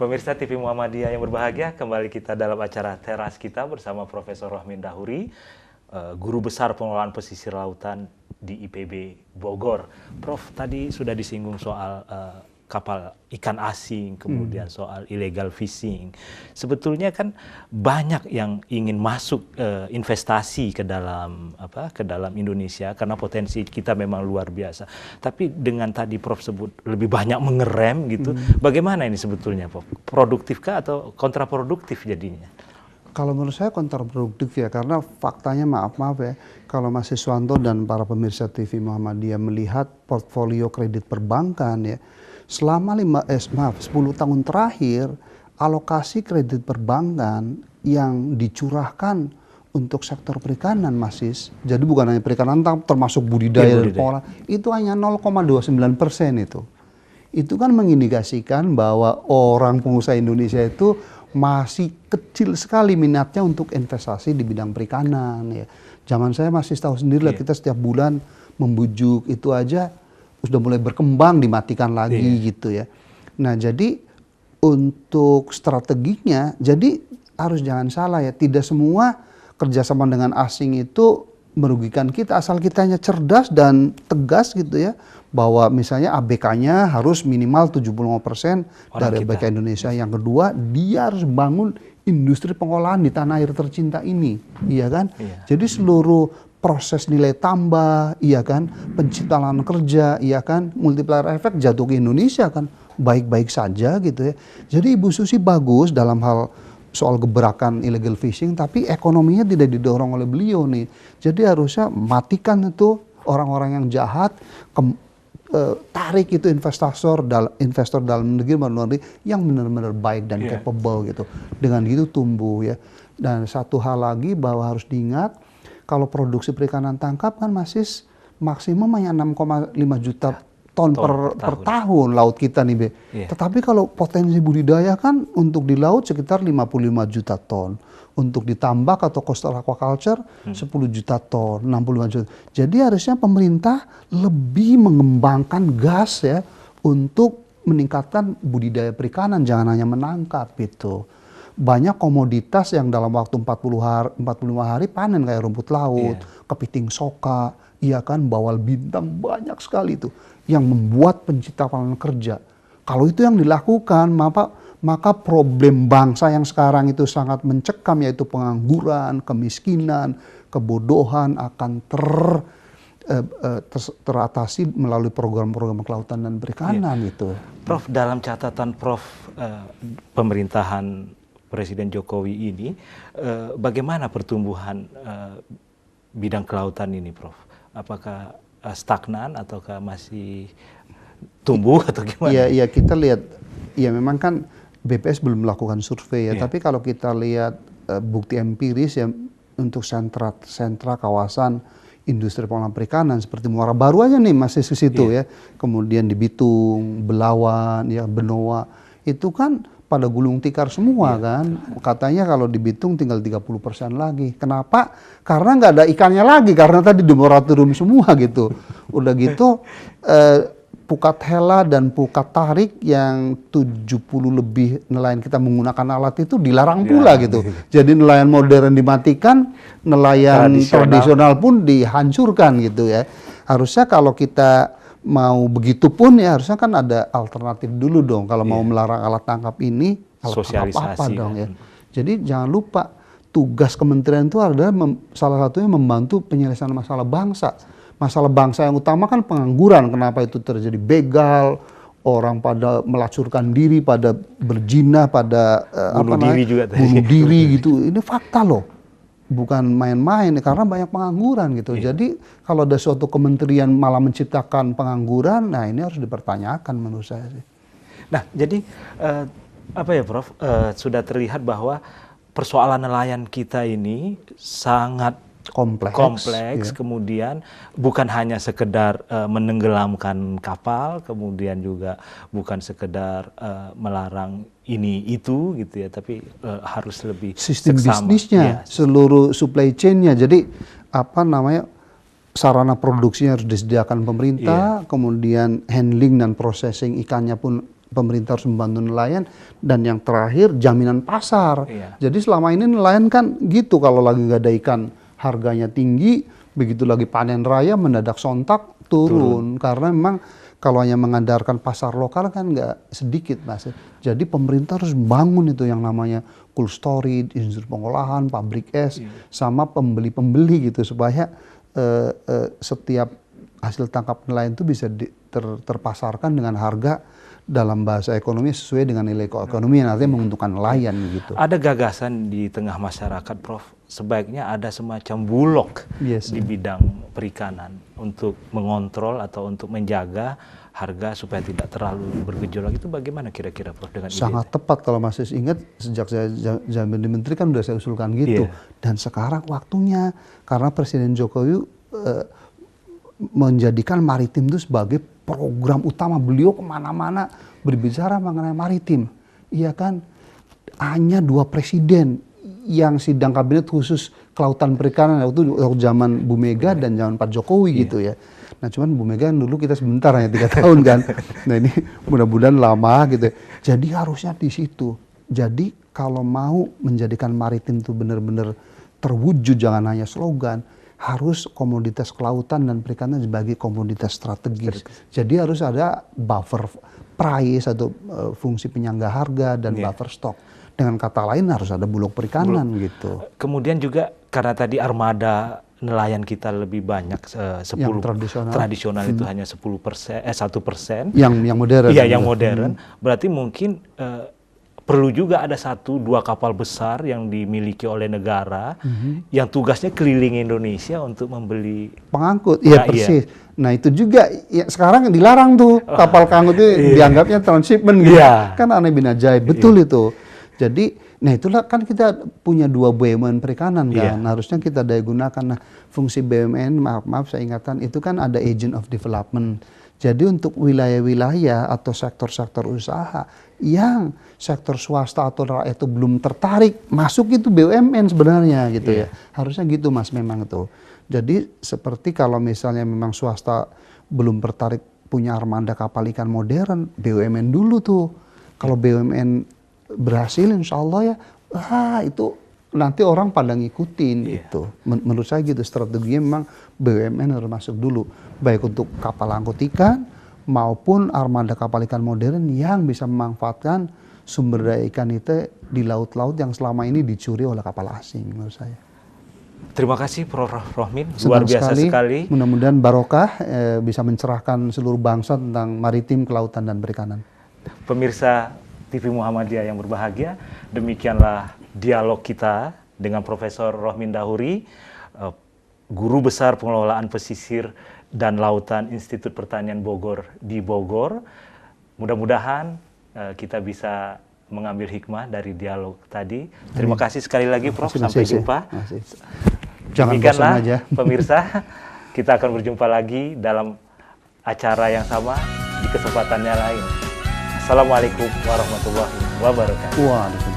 Pemirsa TV Muhammadiyah yang berbahagia, kembali kita dalam acara teras kita bersama Profesor Rohmin Dahuri, Guru Besar Pengelolaan Pesisir Lautan di IPB Bogor. Prof, tadi sudah disinggung soal kapal ikan asing, kemudian soal illegal fishing. Sebetulnya kan banyak yang ingin masuk investasi ke dalam Indonesia karena potensi kita memang luar biasa. Tapi dengan tadi Prof sebut lebih banyak mengerem gitu. Bagaimana ini sebetulnya, Prof? Produktifkah atau kontraproduktif jadinya? Kalau menurut saya kontraproduktif ya, karena faktanya maaf ya, kalau Mas Iswanto dan para pemirsa TV Muhammadiyah melihat portfolio kredit perbankan ya, selama 10 tahun terakhir, alokasi kredit perbankan yang dicurahkan untuk sektor perikanan, Mas Is, jadi bukan hanya perikanan termasuk budidaya dan pengolahan, itu hanya 0,29% itu. Itu kan mengindikasikan bahwa orang pengusaha Indonesia itu masih kecil sekali minatnya untuk investasi di bidang perikanan ya. Zaman saya masih tahu sendiri lah, kita setiap bulan membujuk itu aja sudah mulai berkembang, dimatikan lagi gitu ya. Nah, jadi untuk strateginya, jadi harus jangan salah ya, tidak semua kerjasama dengan asing itu merugikan kita, asal kitanya cerdas dan tegas gitu ya, bahwa misalnya ABK-nya harus minimal 75% dari ABK Indonesia. Yang kedua, dia harus bangun industri pengolahan di tanah air tercinta ini, iya kan? Jadi seluruh proses nilai tambah, iya kan, penciptaan kerja, iya kan, multiplier efek jatuh ke Indonesia kan, baik-baik saja gitu ya. Jadi Ibu Susi bagus dalam hal soal gebrakan illegal fishing, tapi ekonominya tidak didorong oleh beliau nih. Jadi harusnya matikan itu orang-orang yang jahat, tarik itu investor dalam negeri luar negeri yang benar-benar baik dan capable gitu. Dengan gitu tumbuh ya. Dan satu hal lagi bahwa harus diingat, kalau produksi perikanan tangkap kan masih maksimum hanya 6,5 juta ton per tahun laut kita nih, Be. Tetapi kalau potensi budidaya kan untuk di laut sekitar 55 juta ton. Untuk di tambak atau coastal aquaculture 10 juta ton, 65 juta. Jadi harusnya pemerintah lebih mengembangkan gas ya untuk meningkatkan budidaya perikanan, jangan hanya menangkap itu. Banyak komoditas yang dalam waktu 45 hari panen kayak rumput laut, kepiting soka, iya kan, bawal bintang, banyak sekali itu yang membuat penciptaan kerja. Kalau itu yang dilakukan, maka problem bangsa yang sekarang itu sangat mencekam, yaitu pengangguran, kemiskinan, kebodohan akan teratasi melalui program-program kelautan dan perikanan gitu. Prof, dalam catatan Prof, pemerintahan Presiden Jokowi ini, bagaimana pertumbuhan bidang kelautan ini, Prof? Apakah stagnan ataukah masih tumbuh atau gimana? Iya, kita lihat, ya memang kan BPS belum melakukan survei ya, tapi kalau kita lihat bukti empiris ya untuk sentra kawasan industri pengolahan perikanan seperti Muara Baru aja nih masih ke situ ya, kemudian di Bitung, Belawan, ya Benoa, itu kan pada gulung tikar semua kan. Katanya kalau di Bitung tinggal 30% lagi. Kenapa? Karena nggak ada ikannya lagi, karena tadi di moratorium semua gitu. Udah gitu pukat hela dan pukat tarik yang 70 lebih nelayan kita menggunakan alat itu dilarang pula gitu. Jadi nelayan modern dimatikan, nelayan tradisional pun dihancurkan gitu ya. Harusnya kalau kita mau begitu pun ya harusnya kan ada alternatif dulu dong. Kalau mau melarang alat tangkap ini, alat tangkap apa dong ya. Jadi jangan lupa tugas kementerian itu adalah salah satunya membantu penyelesaian masalah bangsa. Masalah bangsa yang utama kan pengangguran. Kenapa itu terjadi? Begal, orang pada melacurkan diri, pada berzina, pada bunuh diri gitu. Ini fakta loh. Bukan main-main karena banyak pengangguran gitu. Jadi kalau ada suatu kementerian malah menciptakan pengangguran, nah ini harus dipertanyakan menurut saya sih. Nah, jadi apa ya, Prof? Sudah terlihat bahwa persoalan nelayan kita ini sangat kompleks, kemudian bukan hanya sekedar menenggelamkan kapal, kemudian juga bukan sekedar melarang ini itu gitu ya, tapi harus lebih sistem bisnisnya, seluruh supply chain-nya. Jadi apa namanya, sarana produksinya harus disediakan pemerintah, kemudian handling dan processing ikannya pun pemerintah harus membantu nelayan, dan yang terakhir jaminan pasar. Jadi selama ini nelayan kan gitu, kalau lagi nggak ada ikan harganya tinggi, begitu lagi panen raya mendadak sontak turun. Karena memang kalau hanya mengandalkan pasar lokal kan nggak sedikit, Mas. Jadi pemerintah harus bangun itu yang namanya cold storage, industri pengolahan, pabrik es, sama pembeli-pembeli gitu, supaya setiap hasil tangkap nelayan itu bisa terpasarkan dengan harga dalam bahasa ekonomi sesuai dengan nilai ekonomi yang artinya menguntungkan nelayan gitu. Ada gagasan di tengah masyarakat, Prof, sebaiknya ada semacam bulog di bidang perikanan untuk mengontrol atau untuk menjaga harga supaya tidak terlalu bergejolak. Itu bagaimana kira-kira, Prof, dengan sangat tepat. Kalau masih ingat, sejak saya jadi menteri kan udah saya usulkan gitu. Dan sekarang waktunya, karena Presiden Jokowi menjadikan maritim itu sebagai program utama. Beliau kemana-mana berbicara mengenai maritim. Iya kan, hanya 2 presiden yang sidang kabinet khusus kelautan perikanan, waktu zaman Bu Mega dan zaman Pak Jokowi gitu ya. Nah cuman Bu Mega dulu kita sebentar, hanya 3 tahun kan. Nah ini mudah-mudahan lama gitu. Jadi harusnya di situ. Jadi kalau mau menjadikan maritim itu benar-benar terwujud, jangan hanya slogan, harus komoditas kelautan dan perikanan sebagai komoditas strategis. Jadi harus ada buffer price atau fungsi penyangga harga dan buffer stok. Dengan kata lain harus ada bulog perikanan gitu. Kemudian juga karena tadi armada nelayan kita lebih banyak, 10 yang tradisional itu hanya 1%. Yang modern. Iya, yang modern. Berarti mungkin perlu juga ada 1-2 kapal besar yang dimiliki oleh negara yang tugasnya keliling Indonesia untuk membeli pengangkut. Iya, persis. Nah itu juga ya, sekarang dilarang tuh kapal pengangkut itu dianggapnya transshipment gitu. Kan aneh bin ajaib. Betul itu. Jadi, nah itulah kan kita punya 2 BUMN perikanan kan. Harusnya kita daya gunakan. Nah fungsi BUMN, maaf saya ingatkan, itu kan ada agent of development. Jadi untuk wilayah-wilayah atau sektor-sektor usaha yang sektor swasta atau rakyat itu belum tertarik masuk, itu BUMN sebenarnya gitu ya. Harusnya gitu, Mas, memang itu. Jadi seperti kalau misalnya memang swasta belum tertarik punya armada kapal ikan modern, BUMN dulu tuh. Kalau BUMN berhasil insya Allah ya, itu nanti orang pada ngikutin gitu. Menurut saya gitu strateginya, memang BUMN harus masuk dulu. Baik untuk kapal angkut ikan maupun armada kapal ikan modern yang bisa memanfaatkan sumber daya ikan itu di laut-laut yang selama ini dicuri oleh kapal asing, menurut saya. Terima kasih Prof. Rohmin, luar biasa sekali. Mudah-mudahan barokah bisa mencerahkan seluruh bangsa tentang maritim, kelautan, dan perikanan. Pemirsa TV Muhammadiyah yang berbahagia, demikianlah dialog kita dengan Profesor Rohmin Dahuri, Guru Besar Pengelolaan Pesisir dan Lautan Institut Pertanian Bogor di Bogor. Mudah-mudahan kita bisa mengambil hikmah dari dialog tadi. Terima kasih sekali lagi, Prof. Sampai jumpa. Jangan bosan aja. Pemirsa, kita akan berjumpa lagi dalam acara yang sama di kesempatannya lain. Assalamualaikum warahmatullahi wabarakatuh. Waalaikumsalam.